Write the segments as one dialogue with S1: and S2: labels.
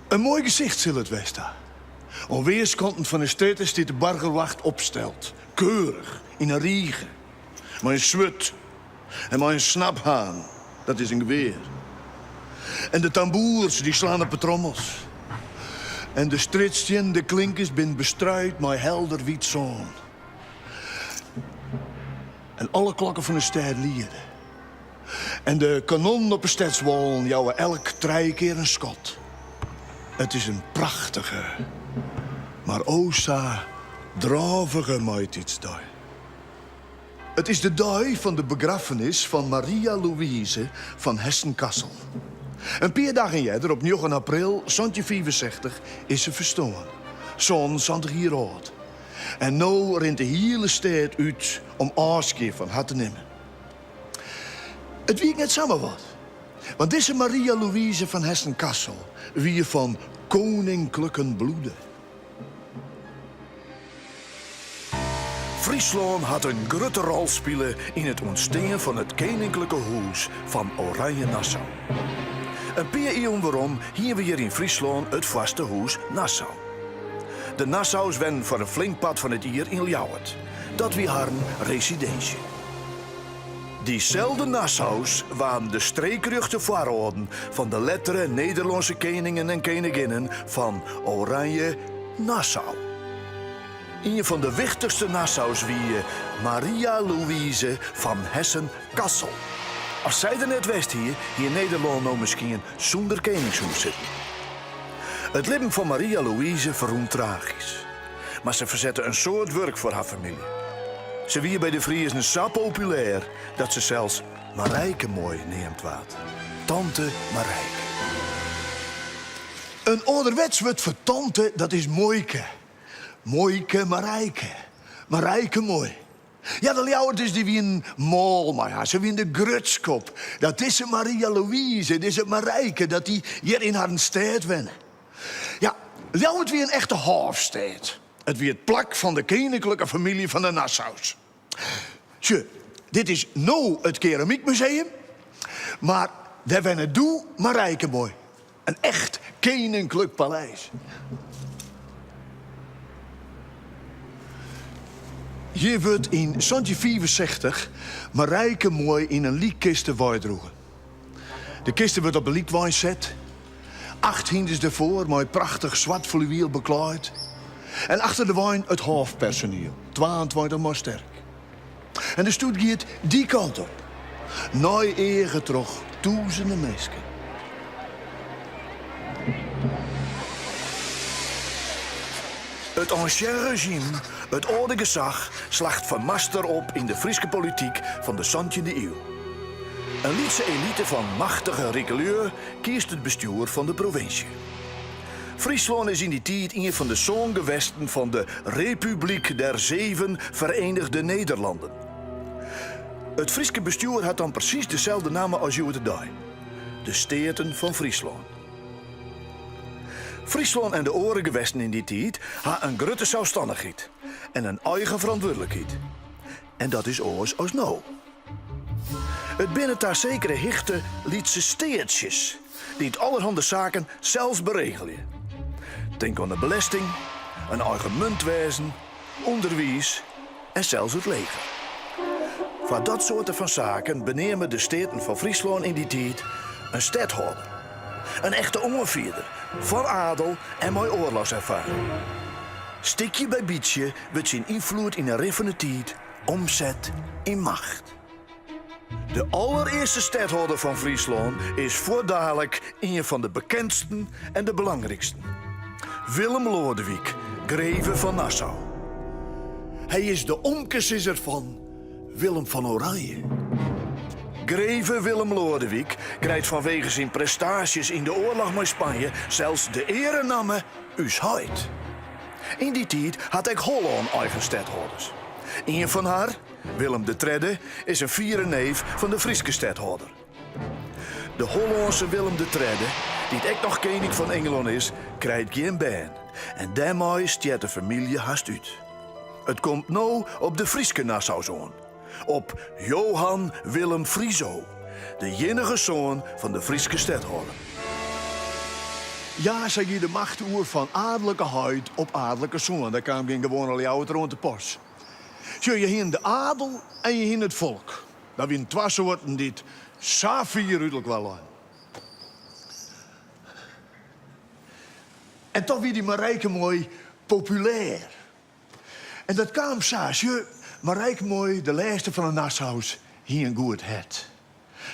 S1: Een mooi gezicht zal het wezen. Aan weerskanten van de stad is dit de burgerwacht opstelt. Keurig, in een riegen. Maar een zwut. En maar een snaphaan. Dat is een geweer. En de tamboers, die slaan op de trommels. En de stritstjen, de klinkers, bin bestruid met helder wit zon. En alle klokken van de stad lieden. En de kanonnen op de stadswal jouwen elk 3 keer een schot. Het is een prachtige, maar osa dravige maitidsdag. Het is de dag van de begrafenis van Maria Louise van Hessen-Kassel. Een paar dagen eerder, op 9 april 1965, is ze verstoren. Zo'n 20 jaar oud. En nu rent de hele stad uit om afscheid van haar te nemen. Het wiekt net samen wat. Want deze Maria Louise van Hessen-Kassel wie van koninklijke bloeden. Friesland had een grote rol spelen in het ontstaan van het koninklijke huis van Oranje-Nassau. Een paar eeuwen waarom hier we hier in Friesland het vaste huis Nassau. De Nassaus werden voor een flink pad van het hier in Ljouwert. Dat wie haar residentie. Diezelfde Nassaus waren de streekruchte voorouden van de lettere Nederlandse koningen en koninginnen van Oranje-Nassau. Een van de wichtigste Nassaus wie Maria Louise van Hessen-Kassel. Als zij er net wist hier in Nederland nou misschien zonder koningshuis zitten. Het leven van Maria Louise verroemt tragisch. Maar ze verzette een soort werk voor haar familie. Ze wie bij de Friesen zo populair dat ze zelfs Marijke mooi neemt waard. Tante Marijke. Een ouderwets woord voor tante, dat is Mooike. Mooike Marijke. Marijke mooi. Ja, de Ljouwert is die wie een mol, maar ja, ze wie de grutskop. Dat is Maria Louise, dat is Marijke, dat die hier in haar stad wennen. Ja, Ljouwert wie een echte hoofdstad. Het wie het plak van de koninklijke familie van de Nassaus. Tje, dit is nou het Keramiekmuseum, maar daar wennen doe Marijke mooi. Een echt koninklijk paleis. Hier wordt in 1964 Marijke mooi in een liekkiste waaidroegen. De kiste wordt op een liekwijn zet. 8 hinders ervoor, mooi prachtig zwart fluweel beklaaid. En achter de wijn het hoofdpersoneel, 22 man sterk. En de stoet gaat die kant op. Nooit eer terug, duizenden mensen. Het ancien regime, het oude gezag, slacht van master op in de Friese politiek van de 17e eeuw. Een lietse elite van machtige Richelieu kiest het bestuur van de provincie. Friesland is in die tijd een van de zoongewesten van de Republiek der 7 Verenigde Nederlanden. Het Friese bestuur had dan precies dezelfde naam als Joetedij. De Steerten van Friesland. Friesland en de orengewesten in die tijd hadden een grote zelfstandigheid en een eigen verantwoordelijkheid. En dat is oors als nou. Het binnen daar zekere hichte lietse steertjes die het allerhande zaken zelfs beregelen. Denk aan de belasting, een eigen muntwezen, onderwijs en zelfs het leger. Voor dat soort van zaken benemen de steden van Friesland in die tijd een stadhouder. Een echte ongeveerder, van adel en mooi oorlogservaring. Stikje bij bietje wordt zijn invloed in een riffende tijd omzet in macht. De allereerste stadhouder van Friesland is voordadelijk een van de bekendsten en de belangrijksten. Willem Lodewijk, greve van Nassau. Hij is de omkesisser van Willem van Oranje. Greve Willem Lodewijk krijgt vanwege zijn prestaties in de oorlog met Spanje zelfs de erenamen Usheid. In die tijd had ik Holland eigen stadhouders. Een van haar, Willem III, is een vierde neef van de Friese stadhouder. De Hollandse Willem III, die ook nog koning van Engeland is, krijgt geen baan. En daarmee stiert de familie haast uit. Het komt nou op de Friese Nassauzoon. op Johan Willem Frieso, de enige zoon van de Frieske stadhouder.
S2: Ja, zei je de macht oer van adellijke huid op adellijke zoon. Daar kwam geen gewoon al jouw rond de post. Zo, je heen de adel en je heen het volk. Dat zijn twee soorten die het safier uiterlijk wel aan. En toch wie die Marijke mooi populair. En dat kwam saas. Marijke mooi, de lijsten van de Nassau's, hier een goed het.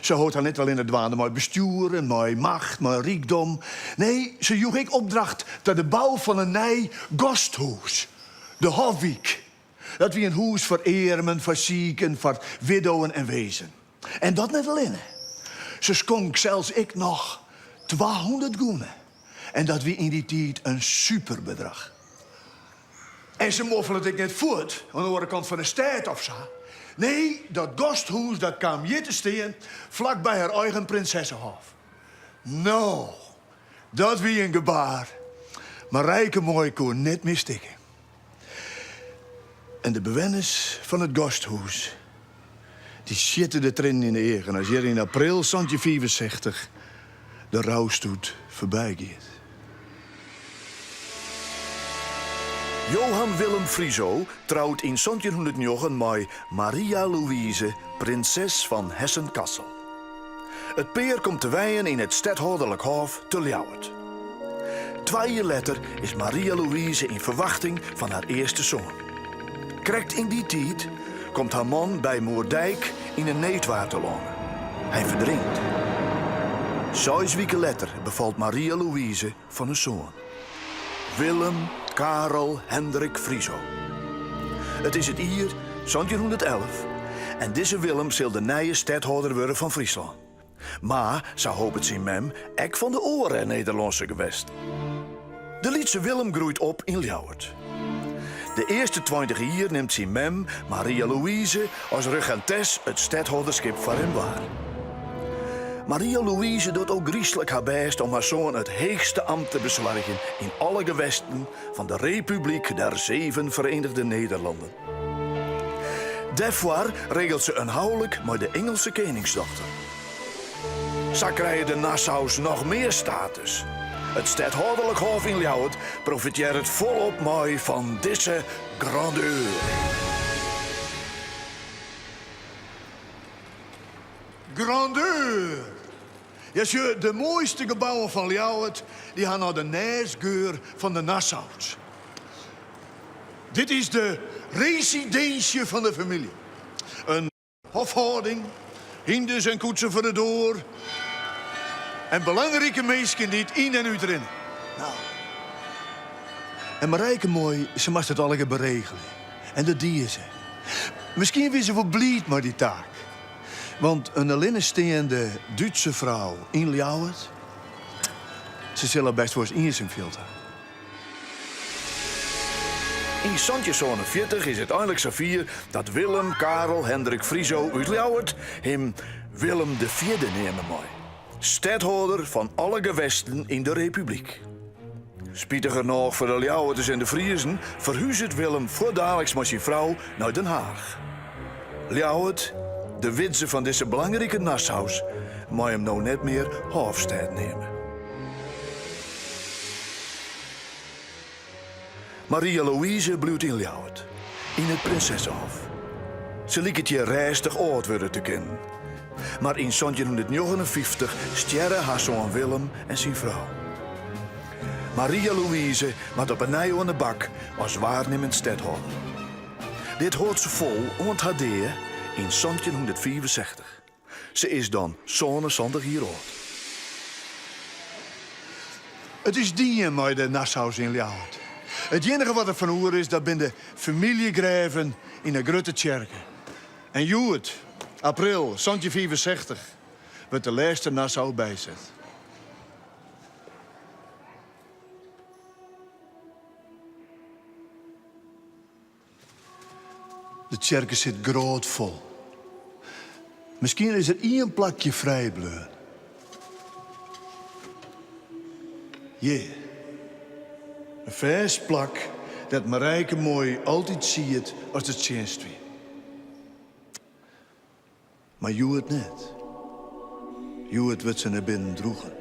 S2: Ze hoort haar net wel in het dwaande mooi bestuur en mooi macht, mooi rijkdom. Nee, ze joeg ik opdracht tot de bouw van een nieuw gasthuis. De Hofwijk. Dat wie een huis voor armen, voor zieken, voor widowen en wezen. En dat net alleen. Ze schonk zelfs ik nog 200 goenen. En dat wie in die tijd een superbedrag. En ze moffelen het ik net voort, aan de andere kant van de stad of zo. Nee, dat gasthuis dat kwam hier te staan, vlak bij haar eigen prinsessenhof. Nou, dat wie een gebaar. Marijke mooi kon net meer stikken. En de bewoners van het gasthuis, die zitten de tranen in de ogen als je in april 1964 de rouwstoet voorbij gaat.
S1: Johan Willem Frieso trouwt in 1909 met Maria Louise, prinses van Hessen-Kassel. Het peer komt te wijen in het stadhouderlijk hof te Ljouwert. 2 jaar later is Maria Louise in verwachting van haar eerste zoon. Krekt in die tijd komt haar man bij Moerdijk in een neetwater wonen. Hij verdrinkt. 6 weken later bevalt Maria Louise van een zoon. Willem Karel Hendrik Frieso. Het is het jaar 1911 en deze Willem zal de nieuwe stadhouder worden van Friesland. Maar, zo hoopt het zijn mem, ek van de oren Nederlandse gewest. De Lietse Willem groeit op in Ljouwert. De eerste 20 jaar neemt zijn mem, Maria Louise, als regentes het stadhouderschap voor hem waar. Maria Louise doet ook griezelig haar best om haar zoon het hoogste ambt te bezorgen in alle gewesten van de Republiek der 7 Verenigde Nederlanden. Daarvoor regelt ze een huwelijk met de Engelse koningsdochter. Zo krijgen de Nassau's nog meer status. Het stadhouderlijk hof in Ljouwert profiteert het volop mooi van deze grandeur.
S2: Grandeur! Ja, zie, de mooiste gebouwen van Ljouwert die gaan naar de naastgeur van de Nassau's. Dit is de residentie van de familie. Een hofhouding, hindes en koetsen voor de door. En belangrijke mensen die het in en uit rennen. Nou. En Marijke mooi, ze moest het allemaal beregelen. En dat die ze. Misschien wist ze wel blij met die taak. Want een alleenstaande Duitse vrouw in Ljouwert, ze zullen best wel eens in filter.
S1: In 1940 is het eindelijk zo vier dat Willem Karel Hendrik Frieso uit Ljouwert hem Willem IV nemen mooi. Stadhouder van alle gewesten in de Republiek. Spietiger nog voor de Ljouwerters en de Friezen verhuist Willem voordaliks met zijn vrouw naar Den Haag. Ljouwert, de witse van deze belangrijke Nassau's, mag hem nou net meer hoofdstad nemen. Maria Louise bloeit in Ljouwert, in het Prinsessenhof. Ze liet het je rijstig oud worden te kennen. Maar in 1959 sterren haar zoon Willem en zijn vrouw. Maria Louise maakt op een nij aan de bak als waarnemend stadhouder. Dit hoort ze vol ont haar deer in 1964. Ze is dan 27 jaar oud.
S2: Het is die met de Nassau's in Ljouwert. Het enige wat er van hoor is, dat ben de familiegraven in de grote kerken. En Joet, april 1964, wordt de laatste Nassau bijzet. De kerken zit groot vol. Misschien is er 1 plakje vrijbleu. Een vers plak dat Marijke mooi altijd ziet als het tjenst weer. Maar Joet net. Joet wordt ze naar binnen droegen.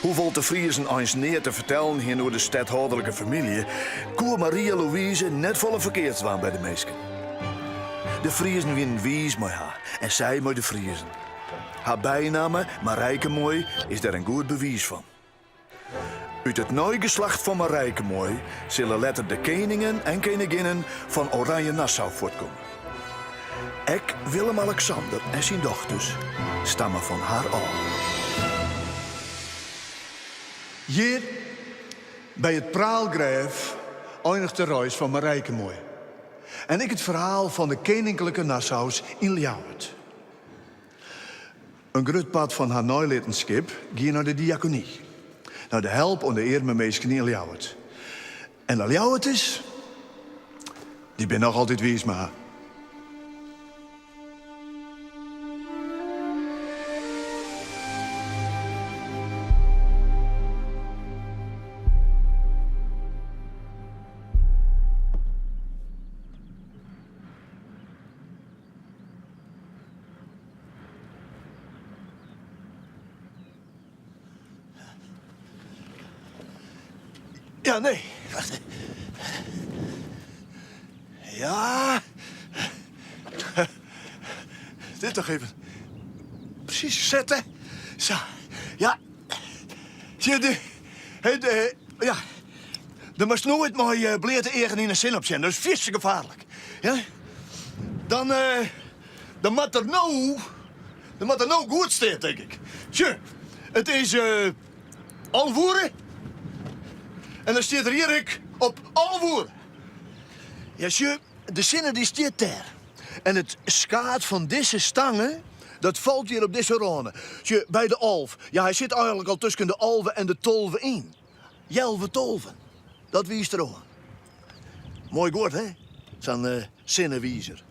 S1: Hoeveel de Friezen eens neer te vertellen hier door de stadhoudelijke familie, koer Maria Louise net volle verkeerd waren bij de meesten. De Friezen winnen wies met haar en zij met de Friezen. Haar bijnaam, Marijkemooi, is daar een goed bewijs van. Uit het nieuwe geslacht van Marijkemooi zullen later de koningen en koninginnen van Oranje-Nassau voortkomen. Ek Willem-Alexander en zijn dochters stammen van haar al.
S2: Hier, bij het Praalgrijf, eindigt de reis van Marijkemooi. En ik het verhaal van de koninklijke Nassaus in Ljouwert. Een groot pad van haar neuletenschip ging naar de diaconie. Naar de help onder de arme mensen in Ljouwert. En de Ljouwerters, die ben nog altijd wees maar. Ja, nee. Wacht. Ja. Dit toch even. Precies zetten. Zo. Ja. Zie je ja. Er moest nooit maar bleerte egen in een zin op zijn. Dat is vies gevaarlijk. Ja. Dan moet er nou goed staan, denk ik. Zie, het is alvoeren. En dan staat er hier ik op alvoeren. Ja, zie, de zinnen die staat daar. En het skaat van deze stangen, dat valt hier op deze ronde. Zie, bij de alf. Ja, hij zit eigenlijk al tussen de alven en de tolven in. Jelve tolven. Dat wiest er ook. Mooi woord, hè? Zo'n zinnenwiezer.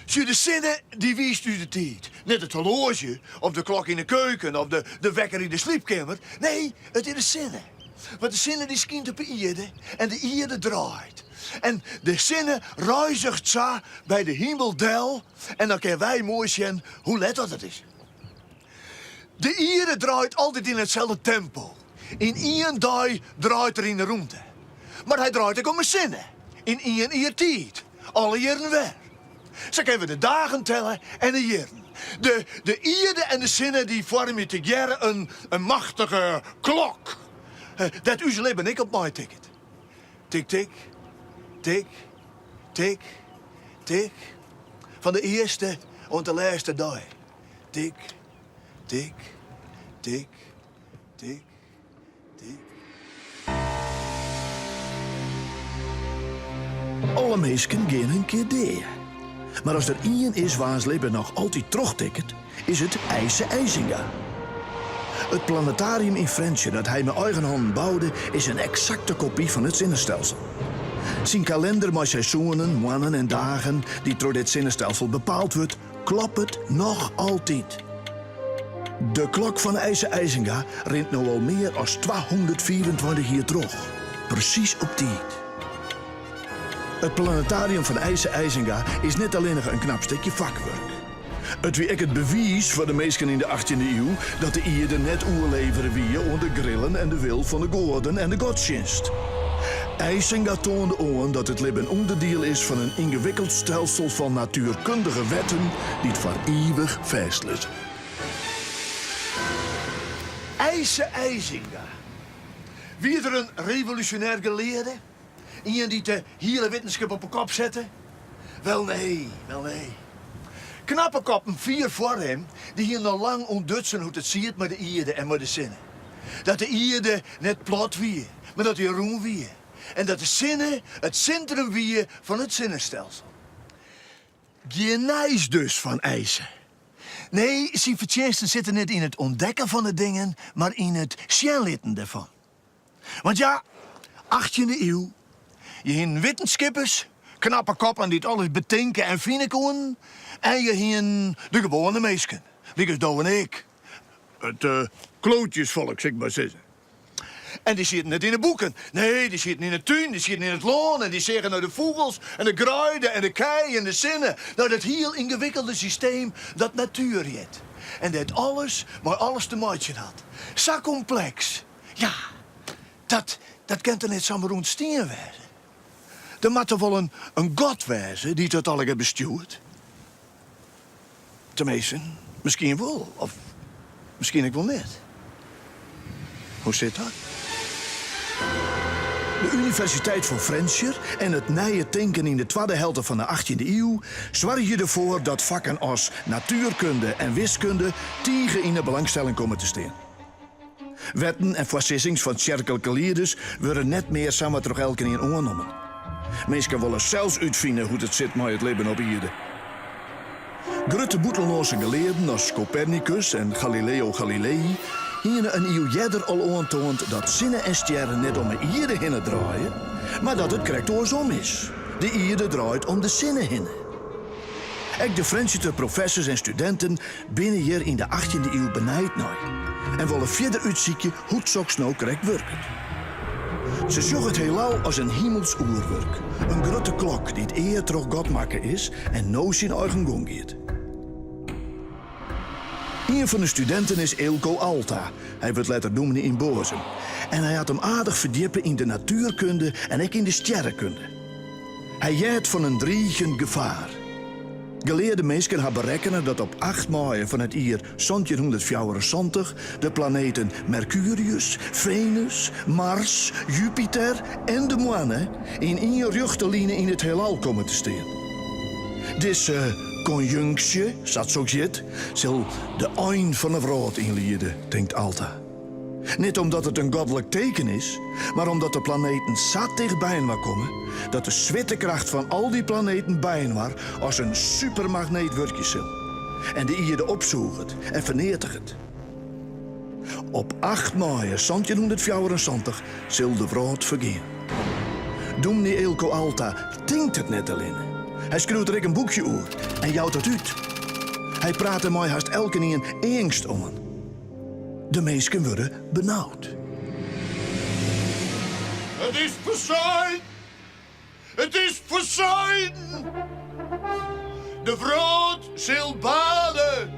S2: Zie, de zinnen, die wiest u de tijd. Net het horloge, of de klok in de keuken, of de wekker in de sliepkamer. Nee, het is de zinnen. Want de zinnen die schijnt op de ierde en de ierde draait. En de zinnen ruizigt zo bij de hemeldel en dan kunnen wij mooi zien hoe let dat het is. De ierde draait altijd in hetzelfde tempo. In één dag draait er in de ruimte. Maar hij draait ook om een zinnen. In één ier tijd. Alle jaren weer. Zo kunnen we de dagen tellen en de jaren. De ierde en de zinnen die vormen together een machtige klok. Dat uzel ben ik op mijn ticket. Tik, tik, tik, tik, tik. Van de eerste tot de laatste dag. Tik, tik, tik, tik, tik.
S1: Alle mensen gaan een keer deur. Maar als er één is waar ze leven nog altijd terugtikt, is het IJse IJzinga. Het planetarium in Frensje dat hij met eigen handen bouwde, is een exacte kopie van het zinnenstelsel. Zijn kalender met seizoenen, maanden en dagen die door dit zinnenstelsel bepaald wordt, klopt het nog altijd. De klok van IJse IJzinga rent nu al meer dan 224 jaar terug. Precies op tijd. Het planetarium van IJse IJzinga is net alleen nog een knap stukje vakwerk. Het wie ik het bewijs voor de mensen in de 18e eeuw dat de ierde net oerleveren wie onder de grillen en de wil van de goden en de godsdienst. IJzinga toonde aan dat het leven een onderdeel is van een ingewikkeld stelsel van natuurkundige wetten die het voor eeuwig vastleggen.
S2: IJse IJzinga. Wie er een revolutionair geleerde? Iemand die de hele wetenschap op een kop zette? Wel nee, wel nee. Knappe koppen, 4 voor hem, die hier nog lang ontdutsen hoe het ziet met de ierde en met de zinnen. Dat de ierde net plat wie, maar dat hij roem wie. En dat de zinnen het centrum wie van het zinnenstelsel. Genijs dus van IJzen. Nee, zijn verdiensten zitten niet in het ontdekken van de dingen, maar in het sjenlitten ervan. Want ja, 18e eeuw, je heen wetenschappers, knappe koppen die het alles bedenken en vinden kunnen. En je heen de gewone mensen, die is en ik. Het klootjesvolk, zeg maar zeggen. En die zitten niet in de boeken. Nee, die zitten in de tuin, die zitten in het loon... en die zeggen naar de vogels en de gruiden en de kei en de zinnen... naar dat heel ingewikkelde systeem dat natuur heet. En dat alles, maar alles te maken had. Zo complex. Ja, dat kent er net zomaar rond steen wezen. Er moet er wel een god wezen die dat allemaal bestuurt. Tenminste, misschien wel, of misschien ik wel niet. Hoe zit dat?
S1: De Universiteit van Frenchier en het nije denken in de tweede helft van de 18e eeuw zorgen ervoor dat vakken als natuurkunde en wiskunde tegen in de belangstelling komen te staan. Wetten en fascissings van kerkelijke leerders worden net meer samen terug elke keer aangenomen. Mensen willen zelfs uitvinden hoe het zit met het leven op aarde. Grote boetelnoze geleerden als Copernicus en Galileo Galilei hebben een eeuw eerder al aantoond dat zinnen en sterren net om de aarde heen draaien, maar dat het correct andersom is. De aarde draait om de zinnen heen. Ook de Franse professors en studenten binnen hier in de 18e eeuw benijd naar en willen verder uitzoeken hoe het zo snel correct werkt. Ze zag het heelal als een hemels oerwerk. Een grote klok die het eer toch God maken is en nou zijn eigen gang gaat. Een van de studenten is Eelco Alta. Hij wordt later noemen in Bozem. En hij had hem aardig verdiepen in de natuurkunde en ook in de sterrenkunde. Hij jaart van een dreigend gevaar. Geleerde mensen hebben berekenen dat op 8 mei van het jaar 1774 de planeten Mercurius, Venus, Mars, Jupiter en de maan in één rechte linie in het heelal komen te staan. Deze conjunctie, zat zo zit, zal de eind van de wereld inleiden, denkt Alta. Niet omdat het een goddelijk teken is, maar omdat de planeten zo dichtbij waar komen, dat de zwittekracht van al die planeten bij waar als een supermagneet werken zal. En de aarde opzoekt en vernietigt. Op 8 mei 1774 zal de wereld vergaan. Dominee Eelco Alta denkt het net alleen. Hij schreeuwt er een boekje over en jouwt het uit. Hij praat er mij haast elke keer angst om. De mensen worden benauwd.
S2: Het is verzaaid! Het is verzaaid! De vrouw zal baden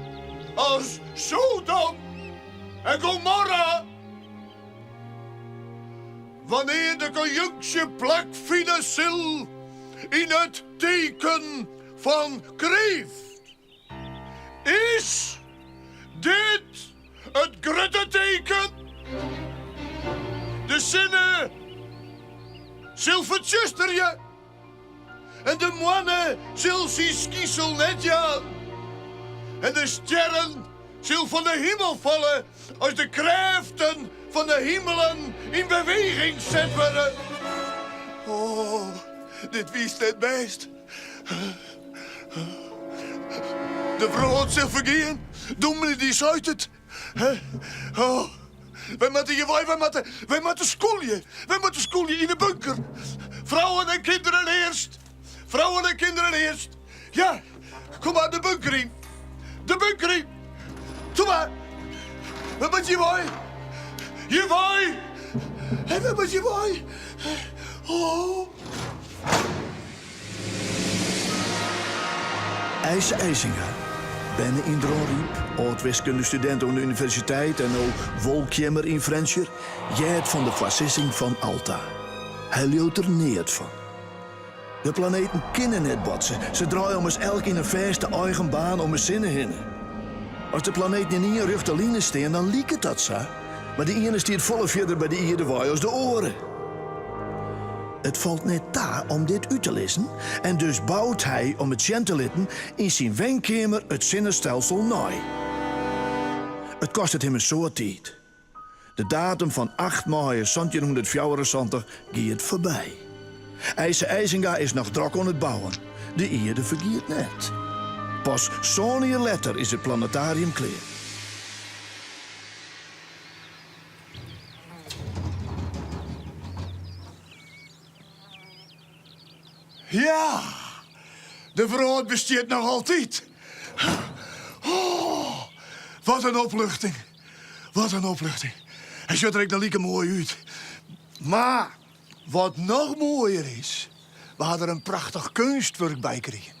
S2: als Sodom en Gomorra. Wanneer de conjunctie plakvinden zal in het teken van kreeft, is dit het grote teken. De zinnen zal vertjuster en de mannen zal zijn skiesel net gaan. En de sterren zal van de hemel vallen als de krachten van de hemelen in beweging zet worden. Oh, dit wiest het meest. De vrouw zal vergeen. Dominee die zuigt het. Oh, wij moeten hier, wij moeten schoolje. Wij moeten schoolje in de bunker. Vrouwen en kinderen eerst. Vrouwen en kinderen eerst. Ja, kom maar de bunker in. De bunker in. Kom maar. We moeten hier mooi. Hier mooi. En we moeten hier mooi. Oh.
S1: IJse IJsinga. Binnen in Dronriep, oud-wiskundestudent aan de universiteit en ook wolkjemmer in Frenchier, jaart van de fascissing van Alta. Hij leeuwt er niet van. De planeten kunnen net botsen. Ze draaien om eens elk in een vaste eigen baan om een zinnen heen. Als de planeten in één rechte linie staan, dan liekt het dat zo. Maar de ene stiert volle verder bij de aarde waai als de oren. Het valt net ta om dit uit te lezen en dus bouwt hij om het zien te litten in zijn wenkamer het zinnenstelsel naai. Het kost het hem een soort tijd. De datum van 8 mei 1774 gaat voorbij. IJse IJsinga is nog druk aan het bouwen. De aarde vergiet net. Pas zo'n jaar later is het planetarium klaar.
S2: Ja, de vrouw bestaat nog altijd. Oh, wat een opluchting. Wat een opluchting. Hij ziet er ook lieke mooi uit. Maar wat nog mooier is, we hadden er een prachtig kunstwerk bij gekregen.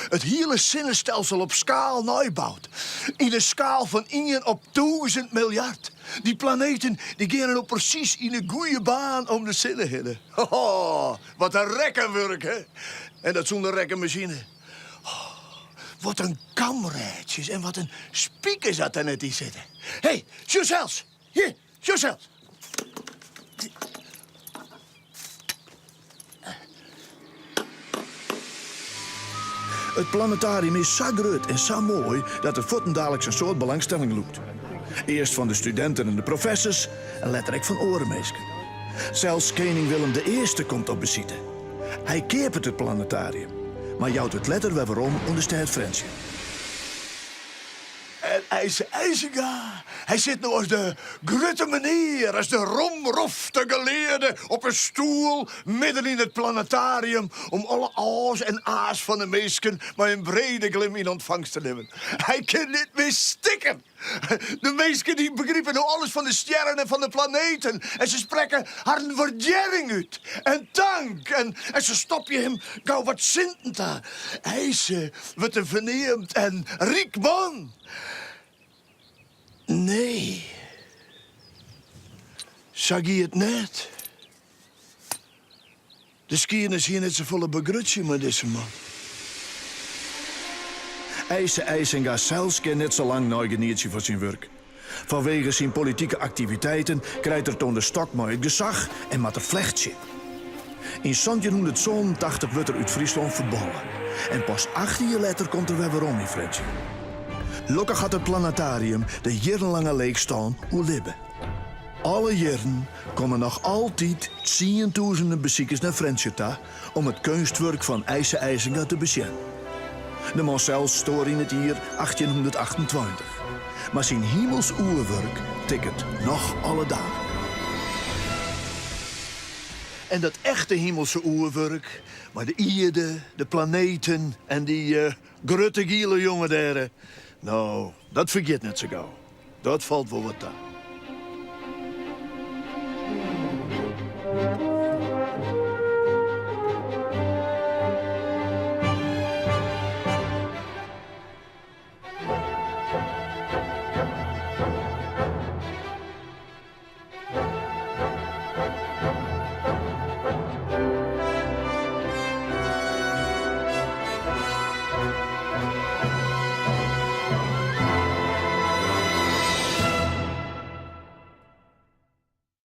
S2: Het hele zinnenstelsel op schaal nabouwd. In een schaal van 1 op 1000 miljard. Die planeten die gaan ook precies in een goede baan om de zinnen heen. Oh, wat een rekkenwerk, hè? En dat zonder rekkenmachine. Oh, wat een kameraadjes en wat een speakers dat er net in zitten. Hé, hey, Josels! Hier, Josels!
S1: Het planetarium is zo groot en zo mooi dat het voetendaallijks een soort belangstelling loopt. Eerst van de studenten en de professors en letterlijk van orenmeesken. Zelfs koning Willem I komt op bezoek. Hij keert het planetarium, maar jouwt het letter weer waarom onder het Fransje.
S2: En IJzega, hij zit nu als de grote meneer, als de romrofte geleerde op een stoel midden in het planetarium om alle a's en a's van de meesken maar een brede glim in ontvangst te nemen. Hij kan niet meer stikken. De meesken die begrijpen nu alles van de sterren en van de planeten en ze spreken haar waardering uit en dank en ze stoppen hem gauw wat zinten daar. Hij wordt een verneemd en riek man. Nee. Zag je het net? De skiën is hier net zo volle begrutje met deze man.
S1: IJzenga zelfs kan net zo lang nooit voor zijn werk. Vanwege zijn politieke activiteiten krijgt er toen de stok maar het gezag en met een vlechtje. In 1987 wordt er uit Friesland verbannen. En pas 18 jaar later komt er weer waarom in Frensje. Gelukkig had het planetarium de jarenlange leeg staan hoe libben. Alle jaren komen nog altijd 10.000 bezoekers naar Frensje toe om het kunstwerk van IJzenga te bezien. De man zelf stoort in het jaar 1828. Maar zijn hemels oerwerk tikkert nog alle dagen.
S2: En dat echte hemelse oerwerk, maar de Ierde, de planeten en die grote giele jongen daar. Nou, dat vergeet net zo gauw. Dat valt wel wat aan.